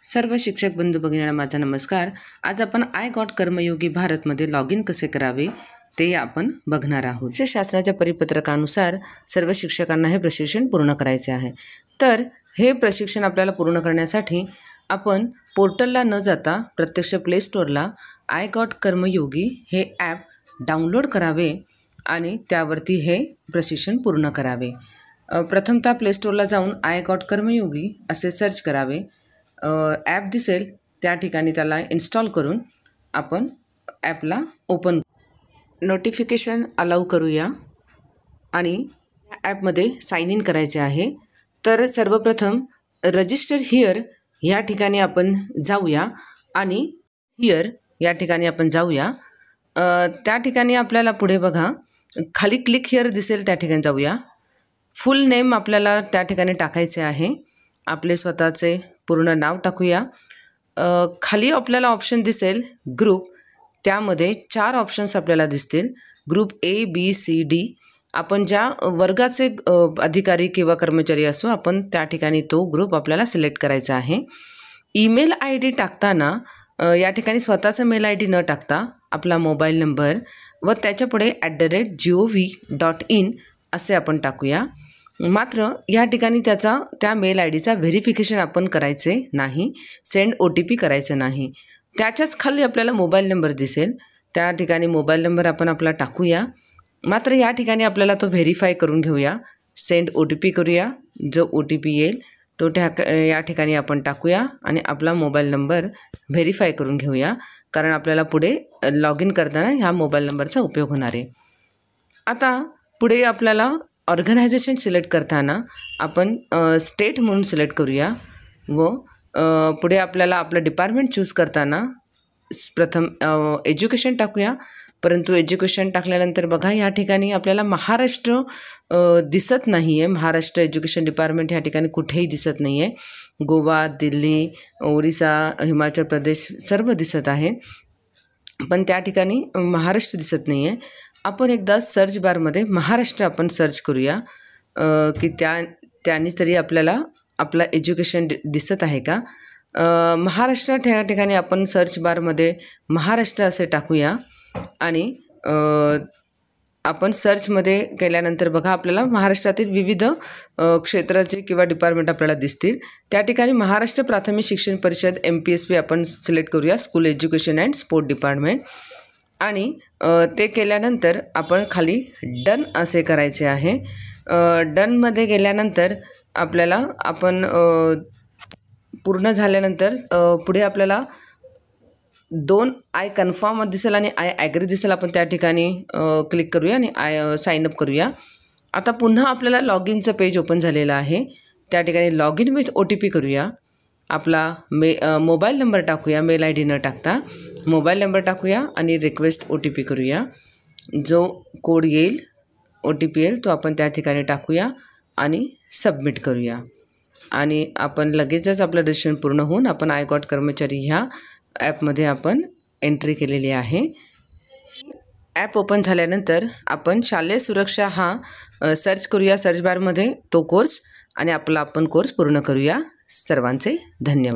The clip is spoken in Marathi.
सर्व शिक्षक बंधू भगिनींना माझा नमस्कार। आज आपण आय गॉट कर्मयोगी भारतमध्ये लॉग इन कसे करावे ते आपण बघणार आहोत। शिक्षण शास्त्राच्या परिपत्रकानुसार सर्व शिक्षकांना हे प्रशिक्षण पूर्ण करायचे आहे। तर हे प्रशिक्षण आपल्याला पूर्ण करण्यासाठी आपण पोर्टलला न जाता प्रत्यक्ष प्ले स्टोअरला आय गॉट कर्मयोगी हे ॲप डाउनलोड करावे आणि त्यावरती हे प्रशिक्षण पूर्ण करावे। प्रथमतः प्ले स्टोअरला जाऊन आय गॉट कर्मयोगी असे सर्च करावे। ॲप दिसेल त्या ठिकाणी त्याला इन्स्टॉल करून आपण ॲपला ओपन नोटिफिकेशन अलाउ करूया आणि ॲपमध्ये साइन इन करायचे आहे। तर सर्वप्रथम रजिस्टर हिअर या ठिकाणी आपण जाऊया आणि हिअर या ठिकाणी आपण जाऊया। त्या ठिकाणी आपल्याला पुढे बघा खाली क्लिक हिअर दिसेल त्या ठिकाणी जाऊया। फुल नेम आपल्याला त्या ठिकाणी टाकायचे आहे। आपले स्वतःचे पूर्ण नाव टाकूया। खाली आपल्याला ऑप्शन दिसेल ग्रुप, त्यामध्ये 4 ऑप्शन्स आपल्याला दिसतील। Group A B C D, आपण ज्या वर्गाचे अधिकारी किंवा कर्मचारी असो आपण त्या ठिकाणी तो ग्रुप आपल्याला सिलेक्ट करायचा आहे। ईमेल आय डी टाकताना या ठिकाणी स्वतःचा मेल आय डी न टाकता आपला मोबाईल नंबर व त्याच्यापुढे @gov.in असे आपण टाकूया। मात्र या ठिकाणी त्या मेल आय डीचा व्हेरिफिकेशन आपण करायचे नाही, सेंड OTP करायचं नाही। त्याच्याच खाली आपल्याला मोबाईल नंबर दिसेल, त्या ठिकाणी मोबाईल नंबर आपण आपला टाकूया। मात्र या ठिकाणी आपल्याला तो व्हेरीफाय करून घेऊया, सेंड OTP करूया। जो OTP येईल तो या ठिकाणी आपण टाकूया आणि आपला मोबाईल नंबर व्हेरीफाय करून घेऊया, कारण आपल्याला पुढे लॉग इन करताना ह्या मोबाईल नंबरचा उपयोग होणार आहे। आता पुढे आपल्याला ऑर्गनायझेशन सिलेक्ट करताना आपण स्टेट म्हणून सिलेक्ट करूया व पुढे आपल्याला आपलं डिपार्टमेंट चूज करताना प्रथम एज्युकेशन टाकूया। परंतु एज्युकेशन टाकल्यानंतर बघा या ठिकाणी आपल्याला महाराष्ट्र दिसत नाही आहे। महाराष्ट्र एज्युकेशन डिपार्टमेंट ह्या ठिकाणी कुठेही दिसत नाही आहे। गोवा, दिल्ली, ओरिसा, हिमाचल प्रदेश सर्व दिसत आहे, पण त्या ठिकाणी महाराष्ट्र दिसत नाही आहे। आपण एकदा सर्च बारमध्ये महाराष्ट्र आपण सर्च करूया की त्यांनी तरी आपल्याला आपला एज्युकेशन दिसत आहे का। महाराष्ट्र त्या ठिकाणी आपण सर्च बारमध्ये महाराष्ट्र असे टाकूया आणि आपण सर्चमध्ये केल्यानंतर बघा आपल्याला महाराष्ट्रातील विविध क्षेत्राचे किंवा डिपार्टमेंट आपल्याला दिसतील। त्या ठिकाणी महाराष्ट्र प्राथमिक शिक्षण परिषद MPSP आपण सिलेक्ट करूया, school education and sport department. आणि ते केल्यानंतर आपण खाली डन असे करायचे आहे। डनमध्ये गेल्यानंतर आपल्याला आपण पूर्ण झाल्यानंतर पुढे आपल्याला 2 आय कन्फर्म दिसेल आणि आय ॲग्री दिसेल, आपण त्या ठिकाणी क्लिक करूया आणि साइन अप करूया। आता पुन्हा आपल्याला लॉग इनचं पेज ओपन झालेलं आहे, त्या ठिकाणी लॉग इन विथ OTP करूया। आपला मोबाईल नंबर टाकूया, मेल आय डी न टाकता मोबाईल नंबर टाकूया आणि रिक्वेस्ट OTP करूया। जो कोड येईल OTP येईल तो आपण त्या ठिकाणी टाकूया आणि सबमिट करूया आणि आपण लगेचच आपलं रजिस्ट्रेशन पूर्ण होऊन आपण आय गॉट कर्मचारी ह्या ॲपमध्ये आपण एंट्री केलेली आहे। ॲप ओपन झाल्यानंतर आपण शालेय सुरक्षा हा सर्च करूया सर्च बारमध्ये तो कोर्स आणि आपण कोर्स पूर्ण करूया। सर्वांचे धन्यवाद।